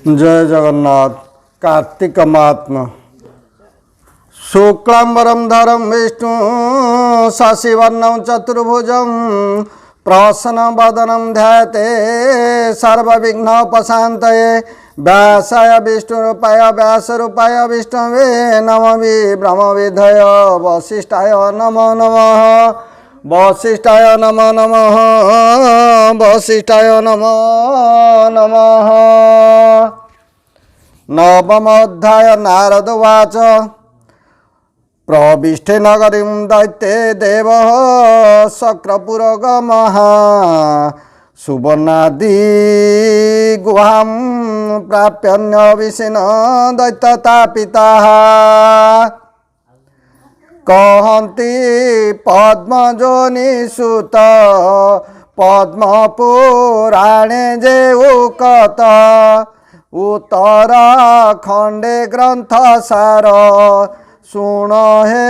जय जगन्नाथ। कार्तिक महात्मा। शुक्लांबरम धरम विष्णु शशिवर्णं चतुर्भुजं प्रसन्न वदनं ध्यायते सर्वविघ्नोपशान्तये। व्यासाय विष्णुरूपाय व्यासरूपाय विष्णवे नमः ब्रह्मविधय वसिष्ठाय नमो नमः वसिष्ठाय नमो नमः वसिष्ठाय नमो नमः। नवमोऽध्याय। नारद उवाच प्रविष्टे नगरीं दैत्ये देवः शक्रपुरगमः सुवर्णादि गुहां प्राप्यन्यविषिण दैत्यतापिताः कहन्ति पद्मजोनिसुत पद्मपुराणे जे उकत उत्तराखण्डे ग्रंथसार शुण हे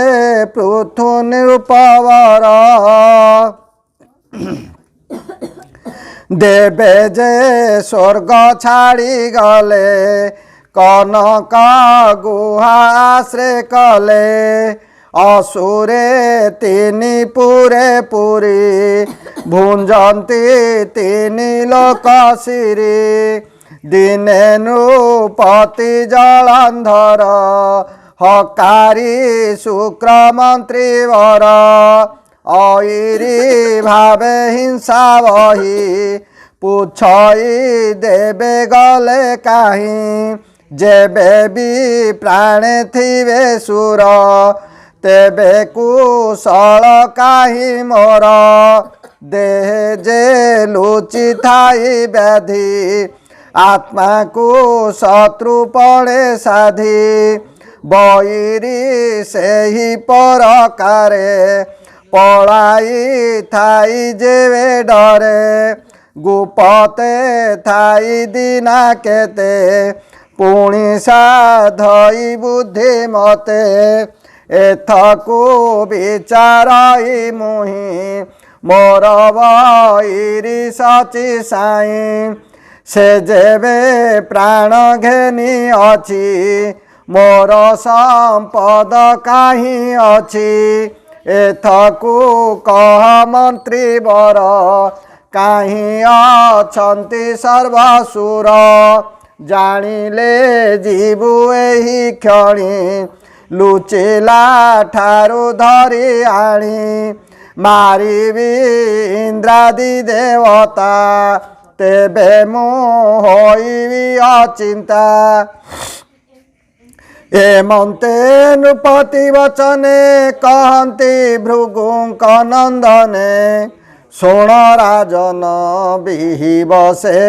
पृथु निरुपवर। देवे जे स्वर्ग छाड़ी गले कनक गुहाश्रय कले असुरे तीनि पुरे पुरी भुंजंती तीनि लोक सिरी दिने नृपति जलंधर हकारी शुक्र मंत्री वर ऐरी भावे हिंसा वही पूछई देवे गले काहीं जेबे भी प्राणे थिवे सुर तेबे कुशल काहि मोर देह जे लुचि थाई व्याधि आत्मा को शत्रु पड़े साधी बैरी से ही परकारे पलाई थाई जेवे डरे गुपते थाई दिना केते पुणी साधई बुद्धि मते एथकु विचारई मुहि मोर बैरी सची साई से जेबे प्राण घेनी अछि मोर संपद काहि अछि एथकु कह मंत्री वर काहि अछंती सर्वसुर जानिले जीवु एही क्षणी लुचिला ठारू धरी आणी मारिबी इंद्रादि देवता तेबे मु होइबी अचिंता। एमंते नृपति वचने कहन्ति भृगुंक नंदने शुण राजन विहिबसे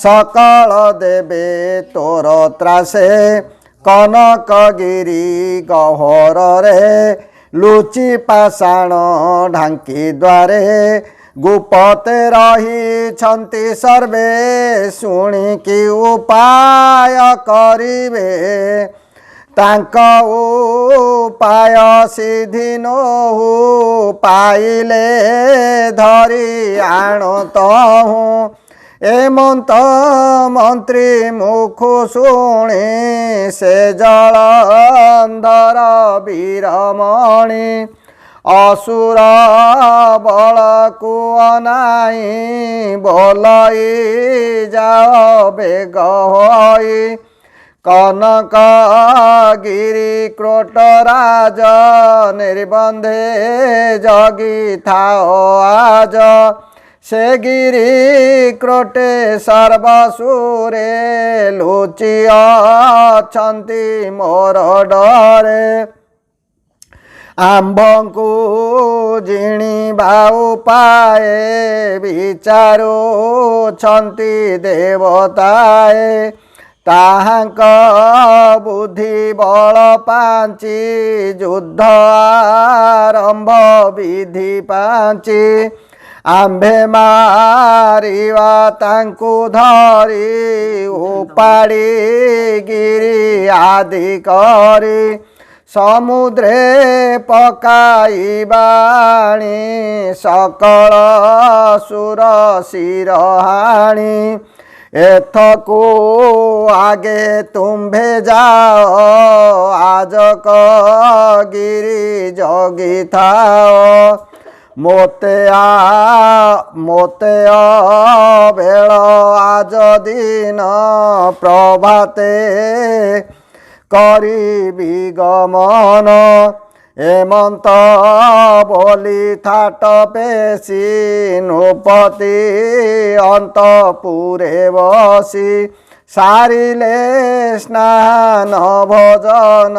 सकल देवे तोर त्रासे कनकगिरी गहर रे लुचि पाषाण ढांकी द्वारे गुपते रही छंती सर्वे शुणिकी उपाय करिवे तांक उपाय सिद्धि नोहु पाइले धरी आणतहु एमंत मंत्री मुखु शुणी से जलंधर वीरमणि असुर बल को अनाई बोलई जाओ बेग होई कनकगिरी क्रोटराज निर्बंधे जगी थाओ आज से गिरी क्रोटे सर्वसुरे लुचि अछंती मोर डरे आंभंकु जिणिबा उपाये विचारो छंती देवताए ताहांक बुद्धि बल पांची युद्ध आरंभ विधि पांची आंभे मारिवा तांकु धरी उपाड़ी गिरी आदि करी समुद्रे पकाइबाणी सकल सुर शिर हाणी एथको आगे तुम्भे जाओ आज क गिरी जगी थाओ मोते बेल आज दिन प्रभाते करिबी गमन हेमंत बोली थाट पेशी नृपति अंतपुरे बसी सारिले स्नान भोजन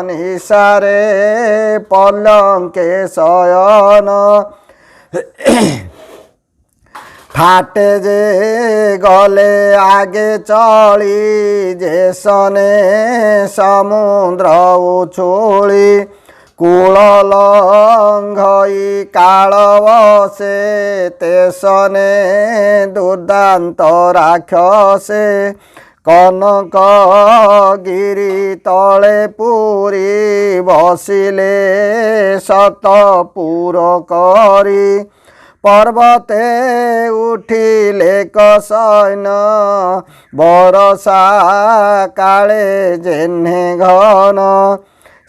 निशारे पलंके शयन ठाटे जे गले आगे चली जे सने समुद्र उछुली कूल लंघई काल बसे तेसने दुर्दांत राक्षसे कनक गिरी तले पुरी बसिले शतपुर करी पर्वते उठिले कसैन बरसा काले जेह्ने घन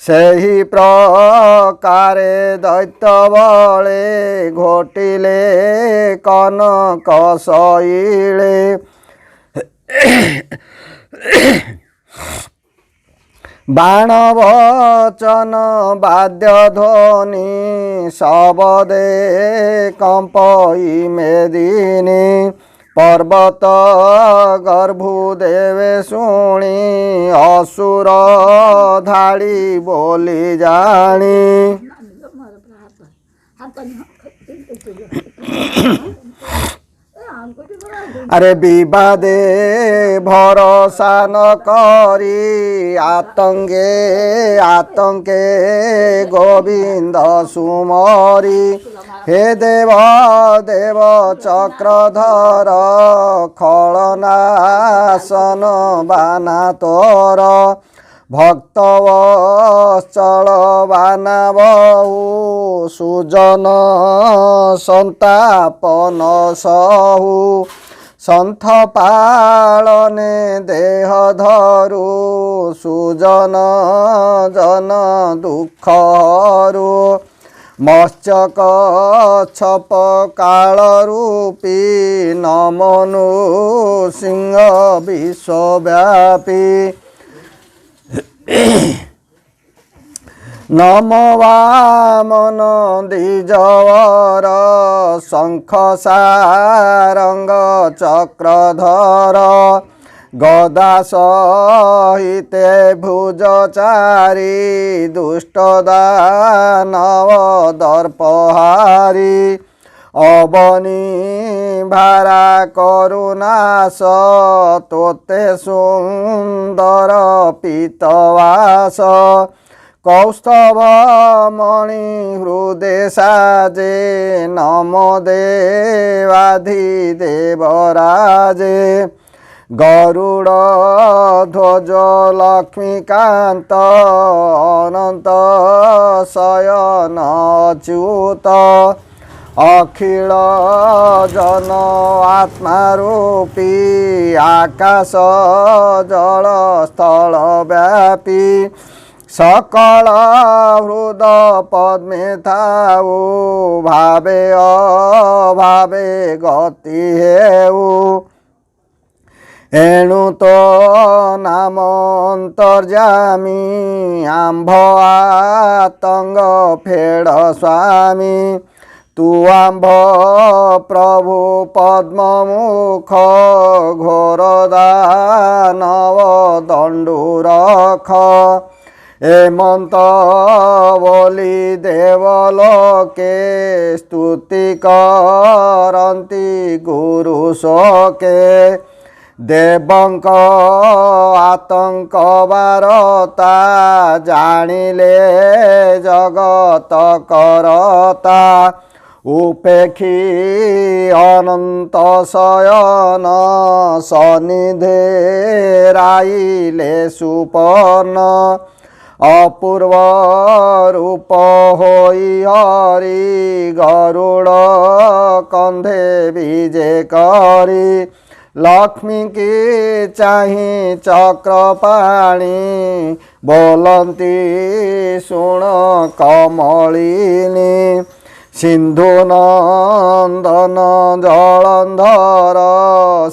सेही प्रकारे दैत्य बले घोटिले कनक शैले बाण वचन वाद्य ध्वनि शबदे कंपई मेदिनी पर्वत गर्भुदेवे शुणी असुर धाड़ी बोली जानी अरे विवादे भरोसा न करी आतंके गोविंद सुमरी हे देव देव चक्रधर खलनाशन बाना तोर भक्तवत्सल बाना बहु सुजन संतापन सहु संथ पालने देह धरु सुजन जन दुख हरू मत्स्य कच्छप काल रूपी नमनु सिंह विश्वव्यापी नमो वामन द्विजवर शंख सारंग चक्रधर गदा सहिते भुजचारी दुष्ट दानव दर्पहारी अवनी भारा करुणास तोते सुंदर पीतवास कौस्तव मणि हृदय साजे नमो देवाधिदेवराजे गरुड़ ध्वज लक्ष्मीकांत अनंत शयन अच्युत अखिल जन आत्मा रूपी आकाश जल स्थल व्यापी सकल हृद पद्मे थाऊ भावे अभावे गति हेऊ एणु तो नाम अंतर्जामी आंभ आतंग फेड़ स्वामी तू आंभ प्रभु पद्ममुख घोर दानव दंडु रख हेमंत बोली देवलोके स्तुति करन्ति गुरु शोके देवंक आतंक वारता जानिले जगत करता उपेक्षी अनंत शयन सनिधे राइले सुपर्ण अपूर्व रूप होई हरि गरुड़ कंधे विजे करी लक्ष्मी की चाही चक्रपाणी बोलती शुण कमलिनी सिंधु नंदन जलंधर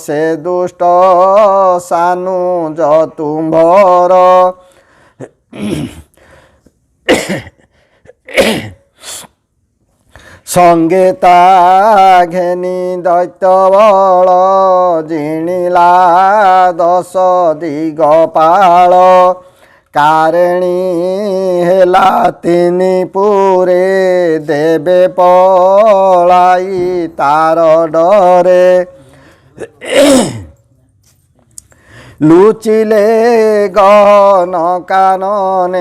से दुष्ट सानु जतुंभर संगीता घेनी दैत्य बल जिणिला दश दिगपाल कारिणी हेला तिनी पुरे देवे पलाई तार डरे लुचिले गहन कानने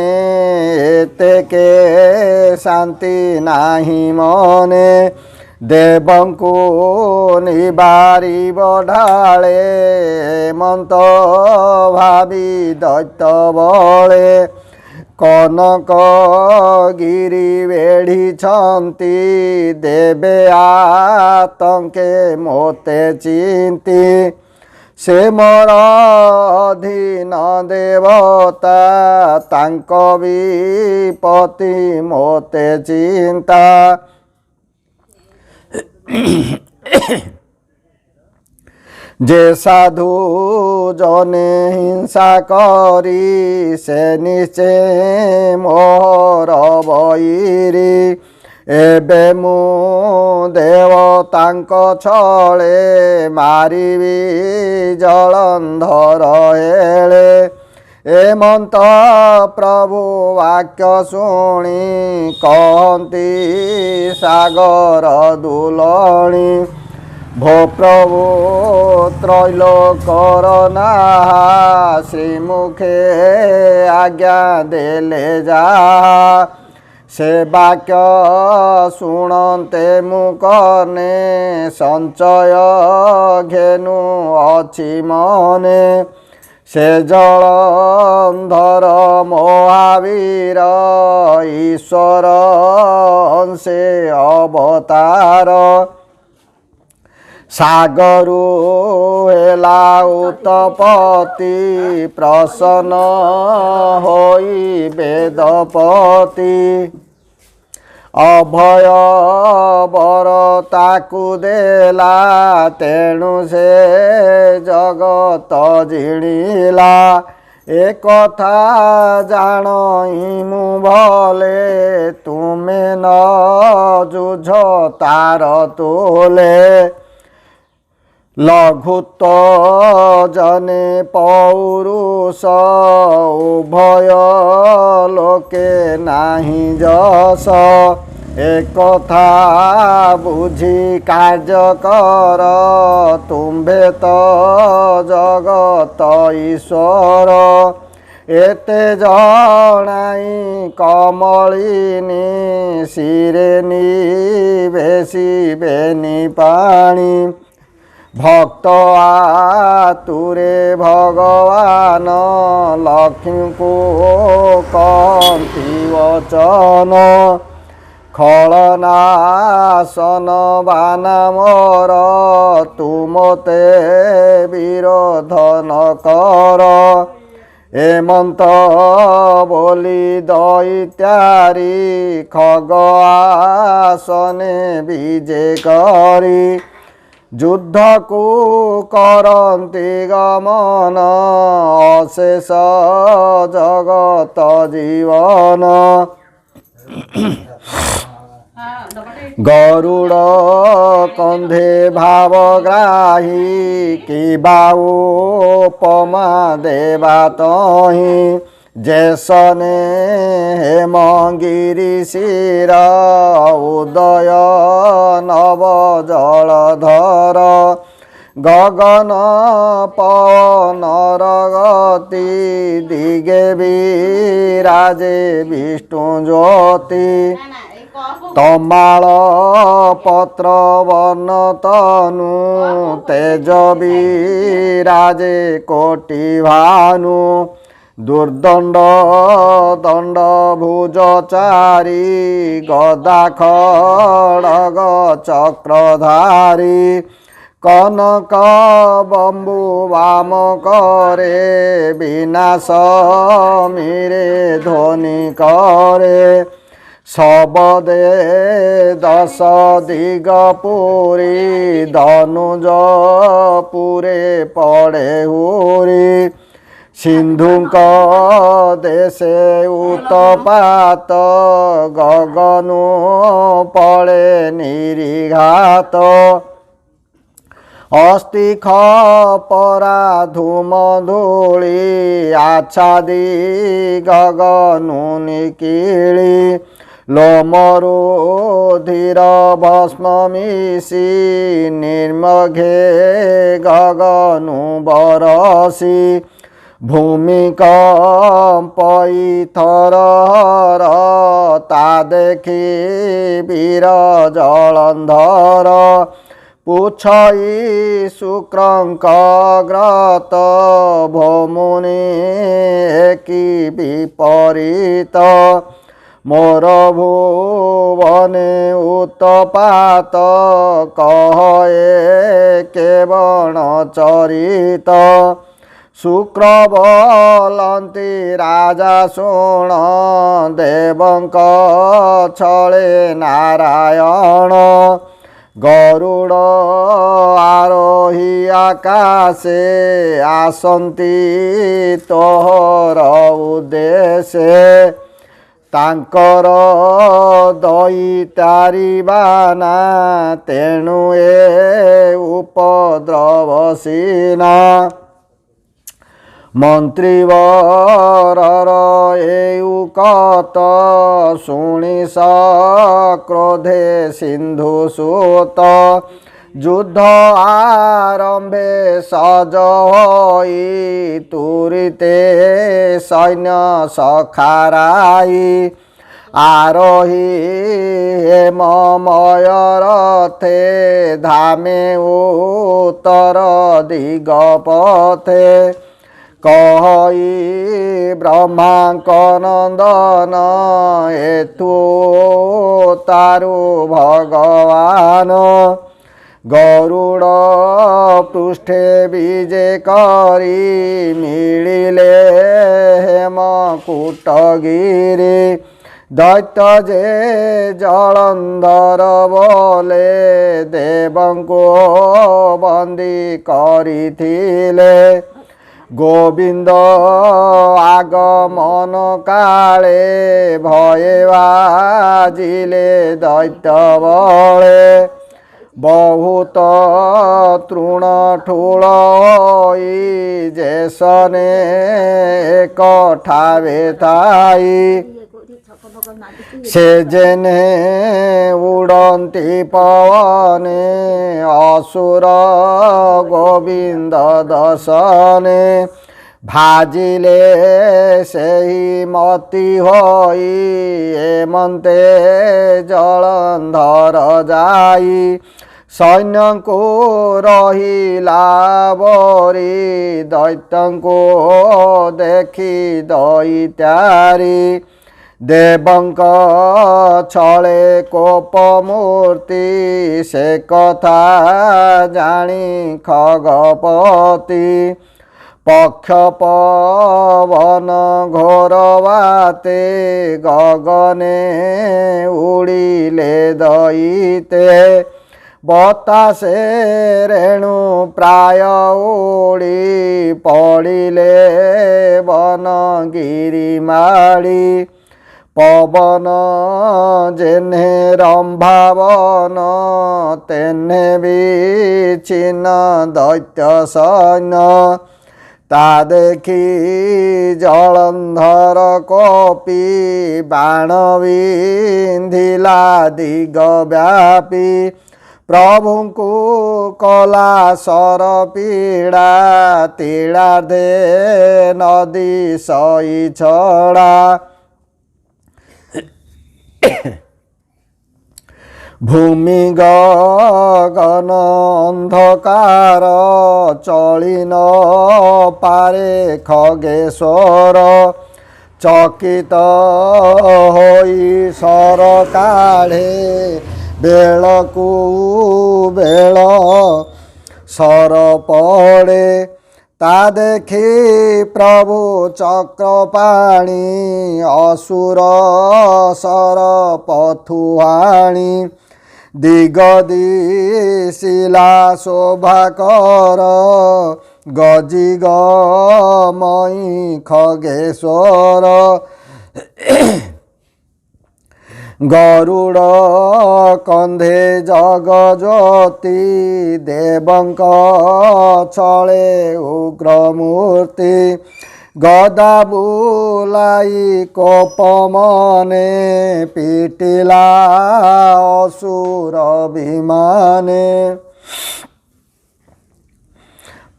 एते के शांति नाही मने देवंकु निबारी बढाळे मंत भावी दैत्य बळे कनक गिरी बेढ़ी छंती देवे आतंके मोते चिंती से मोर अधीन देवता तांक विपत्ति मोते चिंता जे साधु जने हिंसा करी से निश्चय मोर बईरी एबे मु देवतांक छळे मारिबी जलंधर हेळे एमंत प्रभु वाक्य शुणी कहती सागर दुलणी भो प्रभु त्रैलोकर नाहा श्रीमुखे आज्ञा देले जा से वाक्य शुणते मुकने संचय घेनु अछि मने से जलंधर महावीर ईश्वर अंशे अवतार सागरु हेला उत्पत्ति प्रसन्न होई वेदपति अभय बर ताकु देला तेणु से जगत जिणिला एक कथा जाणई मु भले तुमे न जुझ तार तोले लघुत्व जने पौरुष उभय लोके नाही जस एक कथा बुझी कार्य कर तुम्भे तो जगत ईश्वर एते जनाई कमलिनी शिरे निवेशी बेनी पाणी भक्त आतुरे भगवान लक्ष्मी को कंती वचन खलनाशन बाना मोर तुमते विरोध न कर एमंत बोली दैत्यारी खग आसने विजय करी युद्ध को करती गमन अशेष जगत जीवन गरुड़ कंधे भावग्राही कि बाऊपमा देवा तही जैसने हेमगिरी शिर उदय नव जलधर गगन पवन गति दिगे विराजे विष्णु ज्योति तमाल पत्र वर्ण तनु तेज विराजे कोटि भानु दुर्दंड दंड भुजचारी गदा खड़ग चक्रधारी কনক বম্বু বাম করে বিনাশ মিরে ধ্বনি করে শবদে দশ দিগ পুরী ধনুজ পুরে পড়ে হুরি সিন্ধুঙ্ক দেশে উৎপাত গগনু পড়ে নিরিঘাত অস্থি খপরা ধূম ধূলি আচ্ছাদি গগনু নিকিলি লোমরু ধীর ভস্ম মিশি নির্মঘে গগনু বরসি ভূমিকম্পই থরহর তা দেখি বীর জলন্ধর পুছই শুক্রঙ্ক গ্রত ভৌমুনি কি বিপরীত মোর ভুবনে উৎপাত কহে কেবল চরিত শুক্রবলন্তি রাজা শুণ দেবঙ্ক ছলে নারায়ণ গরুড় আরোহী আকাশে আসন্তি তোহর উদ্দেশ্যে ତାଙ୍କର ଦଇତାରିବାନା ତେଣୁ ଏ ଉପଦ୍ରବସୀନା ମନ୍ତ୍ରୀବରର ଏଉକତ ଶୁଣି କ୍ରୋଧେ ସିନ୍ଧୁ ସୁତ ଯୁଦ୍ଧ ଆରମ୍ଭେ ସଜ ହୋଇ ତୁରିତେ ସୈନ୍ୟ ସଖାରାଇ ଆରୋହୀ ହେମମୟ ରଥେ ଧାମେ ଉତ୍ତର ଦିଗ ପଥେ କହି ବ୍ରହ୍ମାଙ୍କ ନନ୍ଦନ ଏଥୁ ତାରୁ ଭଗବାନ ଗରୁଡ଼ ପୃଷ୍ଠେ ବିଜେ କରି ମିଳିଲେ ହେମକୂଟଗିରି ଦୈତ୍ୟ ଯେ ଜଳନ୍ଧର ବୋଲେ ଦେବଙ୍କୁ ବନ୍ଦୀ କରିଥିଲେ ଗୋବିନ୍ଦ ଆଗମନ କାଳେ ଭୟେ ବାଜିଲେ ଦୈତ୍ୟ ବଳେ ବହୁତ ତୃଣ ଠୁଳ ହୋଇ ଯେସନେ ଏକଠାବେ ଥାଇ ସେ ଯେନେ ଉଡ଼ନ୍ତି ପବନେ ଅସୁର ଗୋବିନ୍ଦ ଦର୍ଶନେ ଭାଜିଲେ ସେହି ମତି ହୋଇ ଏମନ୍ତେ ଜଳନ୍ଧର ଯାଇ ସୈନ୍ୟଙ୍କୁ ରହିଲା ବରି ଦୈତ୍ୟଙ୍କୁ ଦେଖି ଦଇତାରି ଦେବଙ୍କ ଛଳେ କୋପ ମୂର୍ତ୍ତି ସେ କଥା ଜାଣି ଖଗପତି ପକ୍ଷ ପବନ ଘୋର ବାତେ ଗଗନେ ଉଡ଼ିଲେ ଦଇତେ ବତାସେ ରେଣୁ ପ୍ରାୟ ଉଡ଼ି ପଡ଼ିଲେ ବନଗିରି ମାଳି ପବନ ଯେହ୍ନେ ରମ୍ଭାବନ ତେହ୍ନେ ବିଚ୍ଛିନ୍ନ ଦୈତ୍ୟ ସୈନ୍ୟ ତା ଦେଖି ଜଳନ୍ଧର କୋପି ବାଣ ବିନ୍ଧିଲା ଦିଗ ବ୍ୟାପୀ ପ୍ରଭୁଙ୍କୁ କଲା ସର ପୀଡ଼ା ତିଳାର୍ଦ୍ଧେ ନଦୀ ସଇ ଛଡ଼ା ଭୂମି ଗଗନ ଅନ୍ଧକାର ଚଳି ନ ପାରେ ଖଗେଶ୍ୱର ଚକିତ ହୋଇ ସର କାଢ଼େ ବେଳକୁ ବେଳ ସର ପଡ଼େ। ତା ଦେଖି ପ୍ରଭୁ ଚକ୍ରପାଣି ଅସୁର ସର ପଥୁଆଣି। ଦିଗ ଦିଶିଲା ଶୋଭାକର ଗଜିଗମଇ ଖଗେଶ୍ୱର। ଗରୁଡ଼ କନ୍ଧେ ଜଗଜ୍ୟୋତି ଦେବଙ୍କ ଛଳେ ଉଗ୍ରମୂର୍ତ୍ତି। ଗଦା ବୁଲାଇ କୋପମନେ ପିଟିଲା ଅସୁର ବିମାନେ।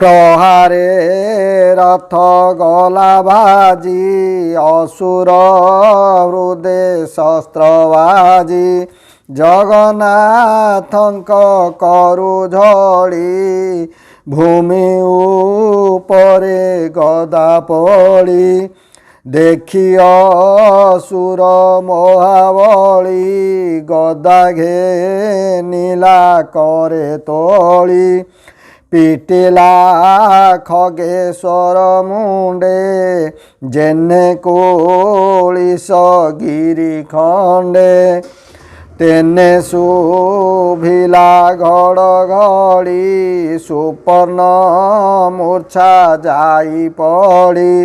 ପ୍ରହାରେ ରଥ ଗଲା ଭାଜି ଅସୁର ହୃଦେ ଶସ୍ତ୍ର ବାଜି। ଜଗନ୍ନାଥଙ୍କ କରୁ ଝଡ଼ି ଭୂମି ଉପରେ ଗଦା ପଡ଼ି। ଦେଖି ଅସୁର ମହାବଳୀ ଗଦା ଘେନିଲା କରେ ତୋଳି। ପିଟିଲା ଖଗେଶ୍ୱର ମୁଣ୍ଡେ ଯେହ୍ନେ କୋଳିସ ଗିରି ଖଣ୍ଡେ। ତେନେ ଶୁଭିଲା ଘଡ଼ଘଡ଼ି ସୁପର୍ଣ୍ଣ ମୂର୍ଚ୍ଛା ଯାଇ ପଡ଼ି।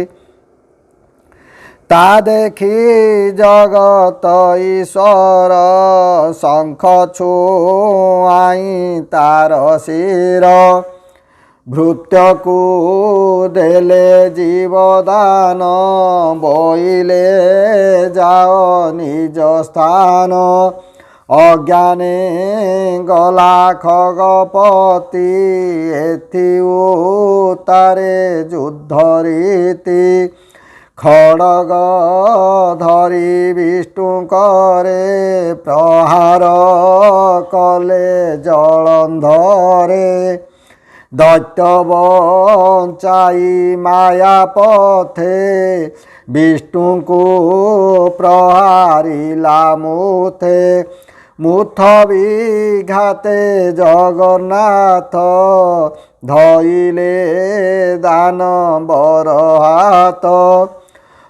ତା ଦେଖି ଜଗତ ଈଶ୍ୱର ଶଙ୍ଖ ଛୁଆଇଁ ତାର ଶିର। ଭୃତ୍ୟକୁ ଦେଲେ ଜୀବଦାନ ବୋଇଲେ ଯାଅ ନିଜ ସ୍ଥାନ। ଅଜ୍ଞାନେ ଗଲା ଖଗପତି ଏଥି ଉତ୍ତାରେ ଯୁଦ୍ଧ ରୀତି। ଖଡ଼ଗ ଧରି ବିଷ୍ଣୁଙ୍କରେ ପ୍ରହାର କଲେ ଜଳନ୍ଧରେ। ଦୈତ୍ୟ ବଞ୍ଚାଇ ମାୟା ପଥେ ବିଷ୍ଣୁଙ୍କୁ ପ୍ରହାରିଲା ମୁଥେ। ମୁଥ ବିଘାତେ ଜଗନ୍ନାଥ ଧଇଲେ ଦାନବର ହାତ।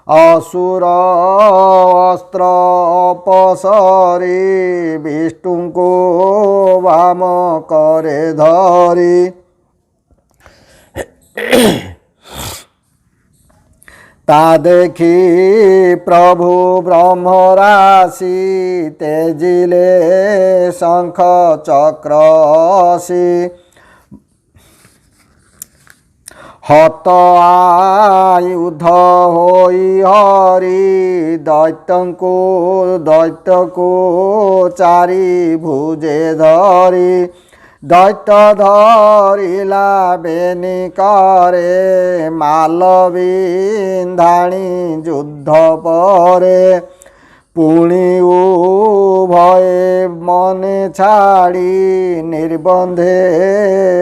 ଅସୁର ଅସ୍ତ୍ର ଅପସରି ବିଷ୍ଣୁଙ୍କୁ ବାମ କରେ ଧରି। ତା ଦେଖି ପ୍ରଭୁ ବ୍ରହ୍ମରାଶି ତେଜିଲେ ଶଙ୍ଖ ଚକ୍ର ଅସି। ହତ ଆୟୁଧ ହୋଇ ହରି ଦୈତ୍ୟକୁ ଚାରି ଭୁଜେ ଧରି। ଦୈତ୍ୟ ଧରିଲା ବେନିକରେ ମାଲ ବିନ୍ଧାଣି ଯୁଦ୍ଧ ପରେ। ପୁଣି ଉଭୟେ ମନେ ଛାଡ଼ି ନିର୍ବନ୍ଧେ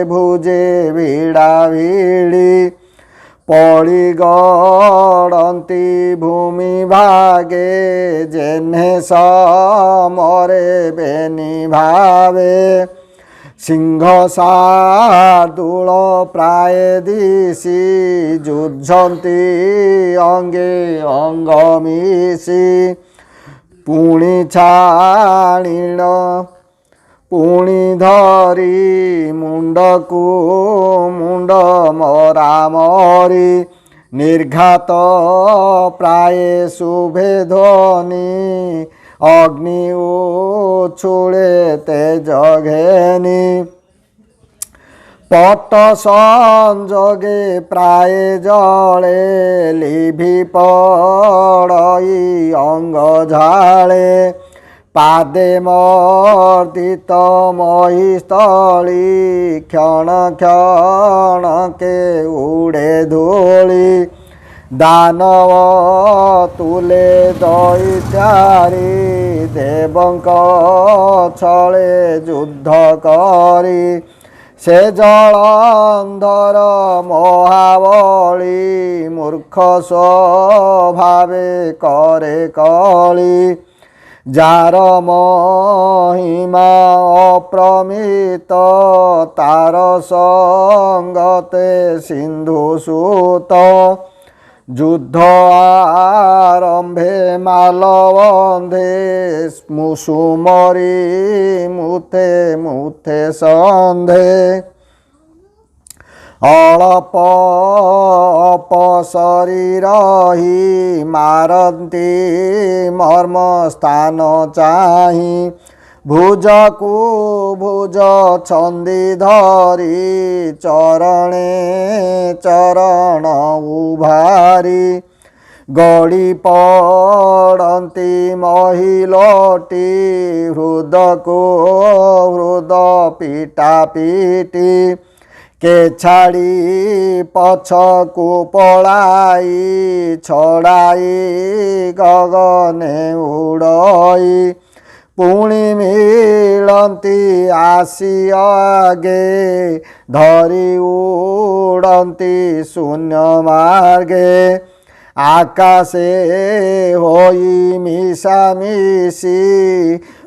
ଭୁଜେ ଭିଡ଼ା ଭିଡ଼ି। ପଡ଼ି ଗଡ଼ନ୍ତି ଭୂମି ଭାଗେ ଯେହ୍ନେ ସମରେ ବେନି ଭାବେ। ସିଂହ ଶାର୍ଦୂଳ ପ୍ରାୟ ଦିଶି ଯୁଝନ୍ତି ଅଙ୍ଗେ ଅଙ୍ଗ ମିଶି। ପୁଣି ଛାଣିଣ ପୁଣି ଧରି ମୁଣ୍ଡକୁ ମୁଣ୍ଡ ମରାମରି। ନିର୍ଘାତ ପ୍ରାୟ ଶୁଭେ ଧ୍ୱନି ଅଗ୍ନି ଉଛୁଳେ ତେଜ ଘେନି। ପଟ ସଂଯୋଗେ ପ୍ରାୟ ଜଳେ ଲିଭି ପଡ଼ଇ ଅଙ୍ଗ ଝାଳେ। ପାଦେ ମର୍ଦିତ ମହିସ୍ଥଳୀ କ୍ଷଣ କ୍ଷଣକେ ଉଡ଼େ ଧୂଳି। ଦାନବ ତୁଲେ ଦଇତ୍ୟାରି ଦେବଙ୍କ ଛଳେ ଯୁଦ୍ଧ କରି। ସେ ଜଳନ୍ଧର ମହାବଳୀ ମୂର୍ଖ ସ୍ୱଭାବେ କରେ କଳି। जार महिमा अप्रमित तार संगते सिन्धुसुत युद्ध आरंभे मालबंधे मुसुमरी मुथे मुथे सन्धे अल्प अपशरीर ही मारती मर्म स्थान चाहि भुज को भुज छंदी धरी चरणे चरण उभारी गड़ी पड़ती महिलोटी हृद को हृद पीटा पीटी के छाड़ी पछ को पलाई छड़ाई गगने उड़ई पुणी मिलती आसी आगे धरी उड़ती शून्य मार्गे आकाशे होई मिशामिशी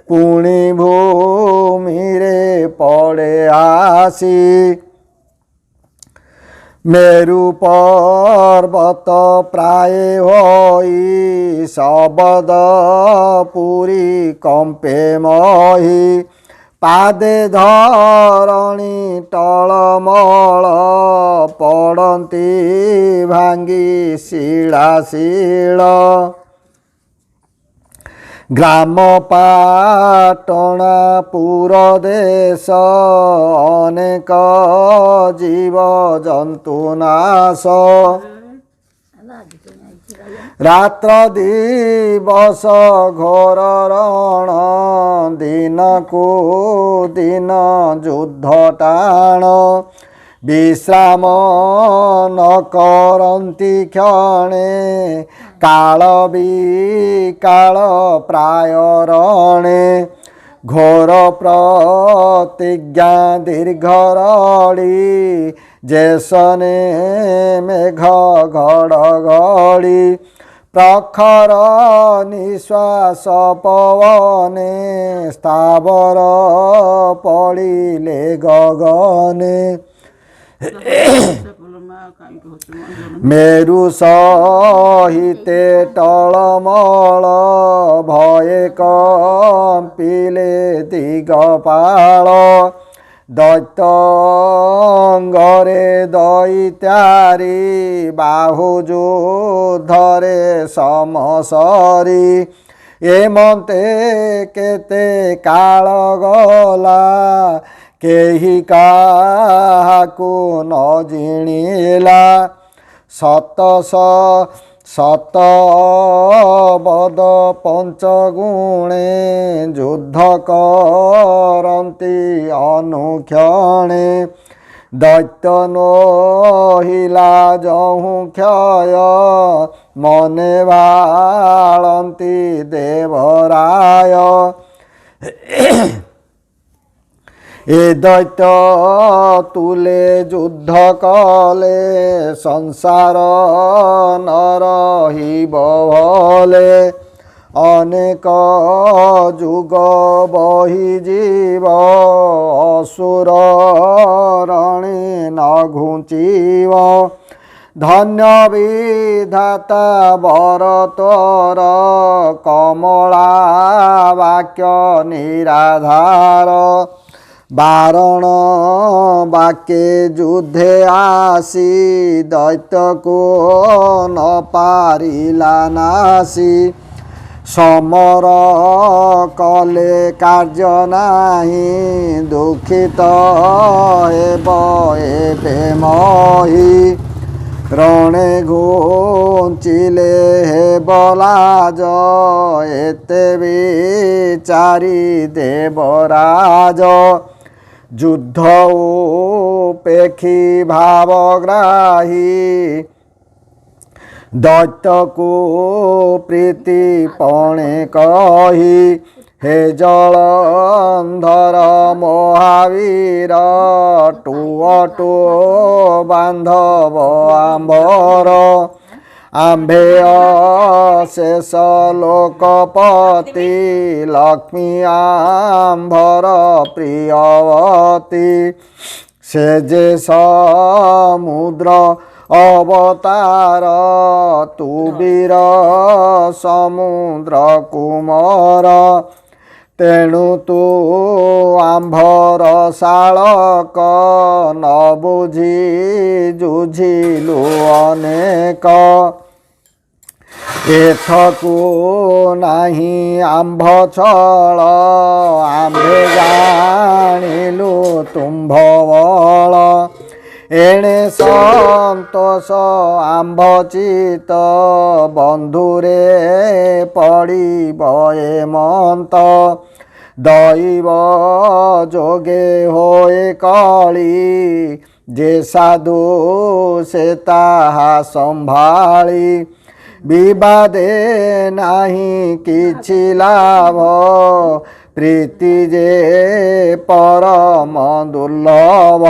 पुणी भूमि रे पड़े आसी मेरु पर्वत प्राय होई शबद पुरी कंपे मही पादे धरणी टलमल पड़ती भांगी शिलाशिल ग्राम पाटणा पुर देश अनेक जीव जंतु नाश रात्र दिवस घोर रण दिन को दिन युद्ध टाण विश्राम न करन्ति क्षणे काल विकाल प्राय रणे घोर प्रतिज्ञा दीर्घरड़ी जेसने मेघ घड़घड़ी प्रखर निश्वास पवने स्थावर पड़िले गगने मेरु सहिते टलमल भये कंपिले दिगपाल दैत्यंगरे दैत्यारी बाहुयुद्धरे समसरी एमते केते काल गला केही काहाकु न जिणिला शतबद पंचगुणे युद्ध करन्ति अनुक्षणे दैत्य नहिला जहु क्षय मने भाळन्ति देवराय ए दैत्य तुले युद्ध कले संसार नरहिब भले अनेक जुग बहि जीव असुर रणे न घुचिव धन्य विधाता वर तोर कमला वाक्य निराधार बारण बाके युद्धे आसी दैत्य को न पारिला नासी समर कले कार्य नाही दुखित हेब एबे मही रणे घुंचिले हेब लाज एते विचारी देवराज युद्ध उपेक्षी भावग्राही दैत्य को प्रीति पणे कही हे जलंधर महावीर टुअ टुअ बांधव आंबर आम्भेय शेष लोकपति लक्ष्मी आम्भर प्रियवती से जे समुद्र अवतार तू वीर समुद्र कुमार तेणु तू आम्भर शालक न बुझी जुझिलु अनेक एथकु नाही आम्भ छळ आम्भे जाणिलु तुम्भ बळ एणे संतोष आम्भ चित बंधुरे पड़िब एमंत दैव जोगे होए कली जे साधु से ताहा संभाली विवादे नाही किछि लाभ प्रीति जे परम दुर्लभ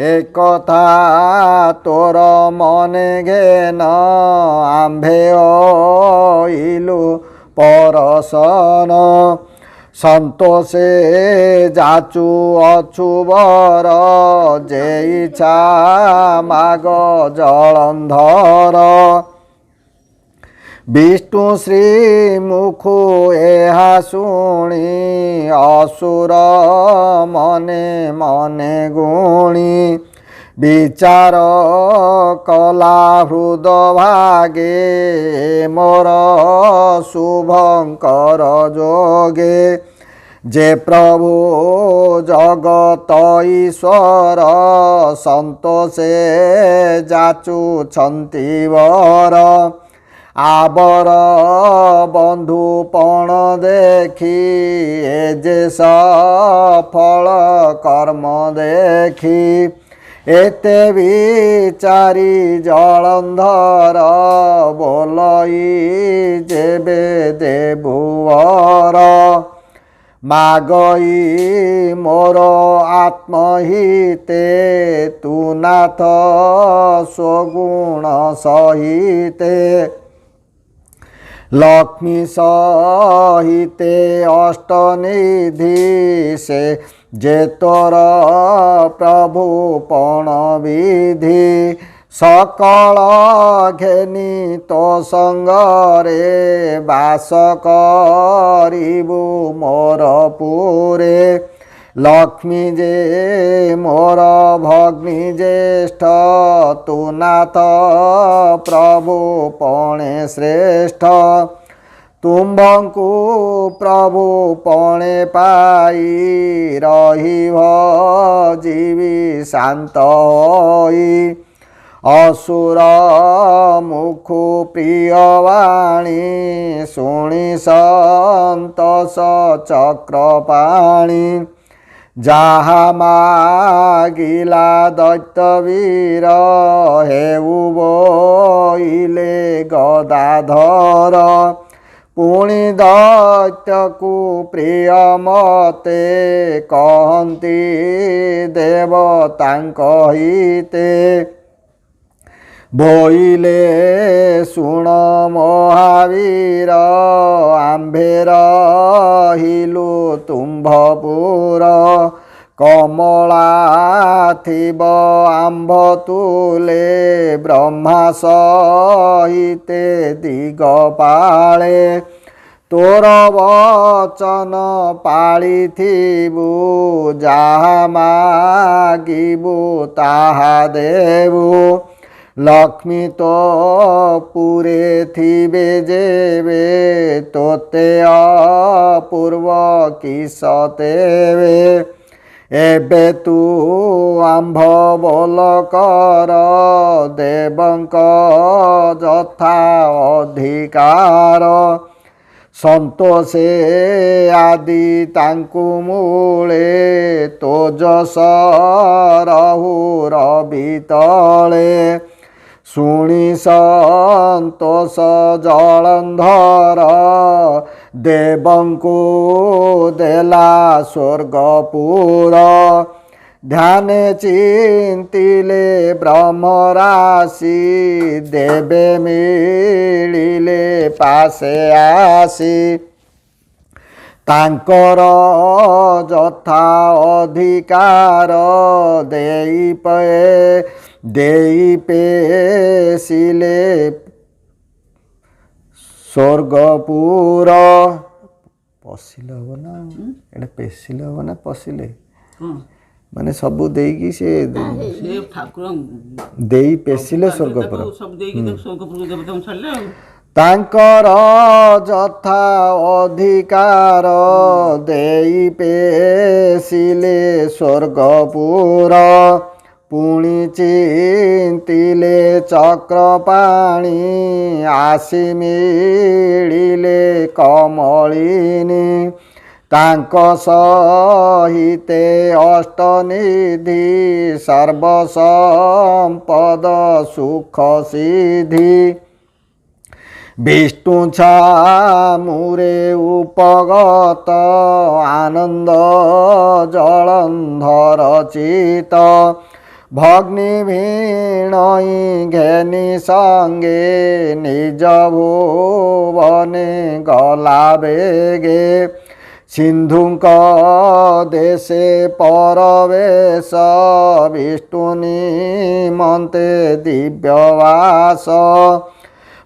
एक कथा तोर मने घेन आम्भे इलु परसन संतोषे जाचु अचुबर जे इच्छा माग जलंधर विष्णु श्री मुखु एहा शुणी असुर मने मने गुणी विचार कला हृद भागे मोर शुभंकर जोगे जे प्रभु जगत ईश्वर संतोषे जाचु छंती वर आबर बंधुपण देखी जे सफल कर्म देखी एते विचारी जलंधर बोलई जेबे देबुवर मागई मोर आत्महिते तू नाथ स्वगुण सहिते लक्ष्मी सहिते अष्टनिधि से जे तोर प्रभु पण विधि सकल घेनी तो संगरे बास करिबु मोर पुरे लक्ष्मी जे मोर भग्नि ज्येष्ठ तू नाथ प्रभु पणे श्रेष्ठ तुम्भंकु प्रभु पणे पाई रहिव जीवी शांत होई असुर मुखु प्रियवाणी शुणी संतोष चक्रपाणी जहा मागिला दैत्यवीर हेउ बोइले गदाधर पुणी दैत्यकु प्रिय मते कहन्ति देवतांक हिते बोइले शुण महावीर आम्भेर हिलु तुम्भपुर कमला थिब आम्भ तुले ब्रह्मा सहिते दिगपाले तोर वचन पालिथिबु जाहा मागिबु ताहा देबु लक्ष्मी तो पुरे थिबे जेबे तोते अपूर्व किस तेबे एबे तू आम्भ बोल कर देवंक जथा अधिकार संतोषे आदि तांकु मूले तो जस रहु रवि तले शुणी संतोष जलंधर देवंकु देला स्वर्गपुर ଧ୍ୟାନେ ଚିନ୍ତିଲେ ବ୍ରହ୍ମରାଶି ଦେବେ ମିଳିଲେ ପାଶେ ଆସି ତାଙ୍କର ଯଥା ଅଧିକାର ଦେଇ ପେଶିଲେ ସ୍ୱର୍ଗପୁର ପଶିଲେ ହବ ନା ଏଇଟା ପେଶିଲେ ହବ ନା ପଶିଲେ ମାନେ ସବୁ ଦେଇକି ସେ ଦେଇ ପେଶିଲେ ସ୍ୱର୍ଗପୁର ତାଙ୍କର ଯଥା ଅଧିକାର ଦେଇ ପେଶିଲେ ସ୍ୱର୍ଗପୁର ପୁଣି ଚିନ୍ତିଲେ ଚକ୍ରପାଣି ଆସି ମିଳିଲେ କମଳିନୀ ତାଙ୍କ ସହିତେ ଅଷ୍ଟନିଧି ସର୍ବସମ୍ପଦ ସୁଖ ସିଦ୍ଧି ବିଷ୍ଣୁ ଛାମୁରେ ଉପଗତ ଆନନ୍ଦ ଜଳନ୍ଧର ଚିତ ଭଗ୍ନି ଭିଣଇ ଘେନି ସଙ୍ଗେ ନିଜ ଭୁବନେ ଗଲା ବେଗେ ସିନ୍ଧୁଙ୍କ ଦେଶେ ପରବେଶ ବିଷ୍ଣୁ ନିମନ୍ତେ ଦିବ୍ୟବାସ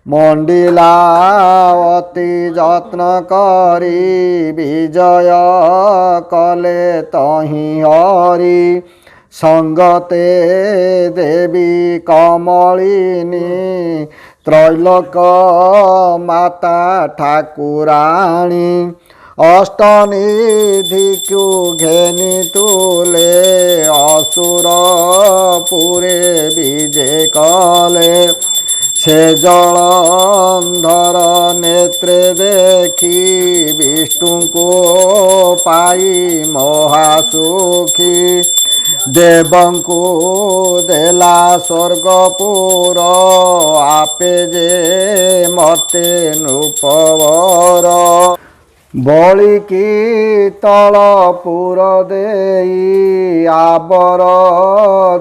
ମଣ୍ଡିଲା ଅତି ଯତ୍ନ କରି ବିଜୟ କଲେ ତହିଁ ହରି ସଙ୍ଗତେ ଦେବୀ କମଳିନୀ ତ୍ରୈଲୋକ ମାତା ଠାକୁରାଣୀ ଅଷ୍ଟନିଧିକୁ ଘେନି ତୁଲେ ଅସୁରପୁରେ ବିଜେ କଲେ ସେ ଜଳନ୍ଧର ନେତ୍ରେ ଦେଖି ବିଷ୍ଣୁଙ୍କୁ ପାଇ ମହାସୁଖୀ ଦେବଙ୍କୁ ଦେଲା ସ୍ୱର୍ଗପୁର ଆପେ ଯେ ମତେ ନୃପବର ବଳିକି ତଳପୁର ଦେଇ ଆବର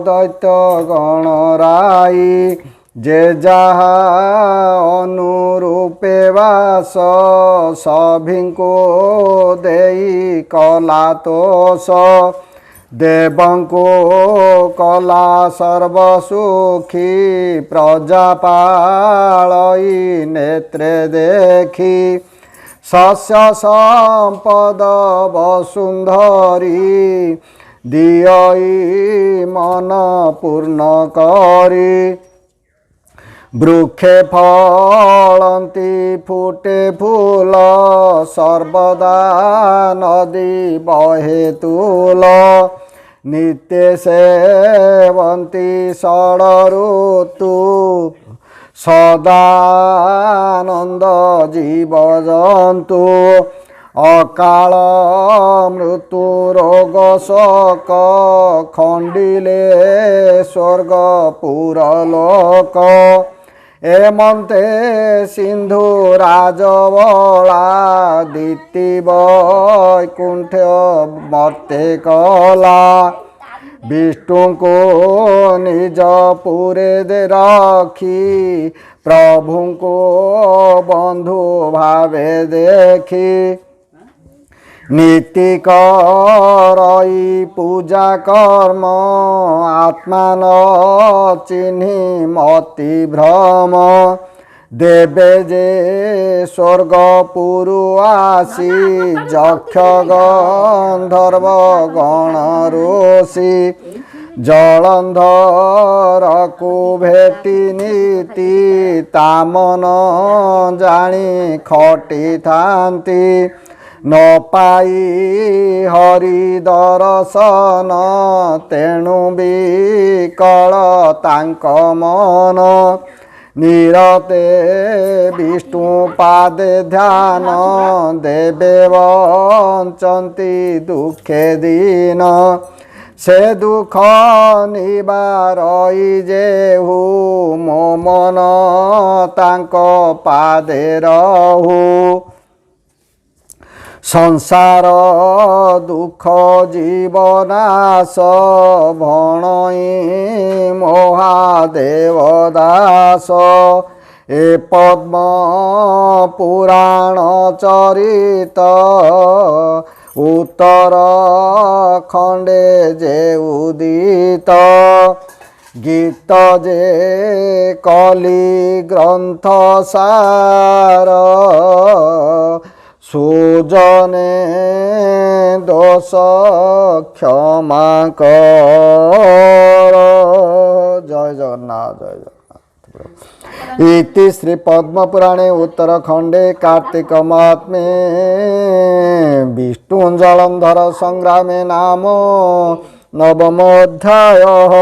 ଦୈତ୍ୟ ଗଣରାଇ ଯେ ଯାହା ଅନୁରୂପେ ବାସ ସଭିଙ୍କୁ ଦେଇ କଲା ତୋଷ ଦେବଙ୍କୁ କଲା ସର୍ବସୁଖୀ ପ୍ରଜାପାଳଇ ନେତ୍ରେ ଦେଖି ଶସ୍ୟ ସମ୍ପଦ ବସୁନ୍ଧରୀ ଦିଅଇ ମନ ପୂର୍ଣ୍ଣ କରି ବୃକ୍ଷେ ଫଳନ୍ତି ଫୁଟେ ଫୁଲ ସର୍ବଦା ନଦୀ ବହେ ତୁଲ ନିତ୍ୟ ସେବନ୍ତି ଷଡ଼ ଋତୁ ସଦାନନ୍ଦ ଜୀବଜନ୍ତୁ ଅକାଳ ମୃତ୍ୟୁ ରୋଗ ଶୋକ ଖଣ୍ଡିଲେ ସ୍ୱର୍ଗପୁର ଲୋକ ଏମନ୍ତେ ସିନ୍ଧୁ ରାଜବଳା ଦିତି ବୈକୁଣ୍ଠ ମର୍ତ୍ତେ କଲା ବିଷ୍ଣୁଙ୍କୁ ନିଜ ପୁରେ ରଖି ପ୍ରଭୁଙ୍କୁ ବନ୍ଧୁ ଭାବେ ଦେଖି ନୀତି କରଇ ପୂଜା କର୍ମ ଆତ୍ମାନ ଚିହ୍ନି ମତି ଭ୍ରମ ଦେବେ ଯେ ସ୍ୱର୍ଗପୁରୁ ଆସି ଯକ୍ଷ ଗନ୍ଧର୍ବ ଗଣ ଋଷି ଜଳନ୍ଧରକୁ ଭେଟି ନୀତି ତାମନ ଜାଣି ଖଟିଥାନ୍ତି ନ ପାଇ ହରି ଦର୍ଶନ ତେଣୁ ବିକଳ ତାଙ୍କ ମନ ନିରତେ ବିଷ୍ଣୁ ପାଦେ ଧ୍ୟାନ ଦେବେ ବଞ୍ଚନ୍ତି ଦୁଃଖେ ଦିନ ସେ ଦୁଃଖ ନିବାରଇ ଯେହୁ ମୋ ମନ ତାଙ୍କ ପାଦେ ରହୁ संसार दुख जीवनाश भणई महादेव दास ए पद्म पुराण चरित उत्तर खंडे जे उदित गीत जे कली ग्रंथ सार सुजने दोष क्षमा कर। जय जगन्नाथ जय जगन्नाथ। इति श्री पद्म पुराणे उत्तरखंडे कार्तिक महात्म्ये विष्णु जलंधर संग्रामे नाम नवमोऽध्यायः।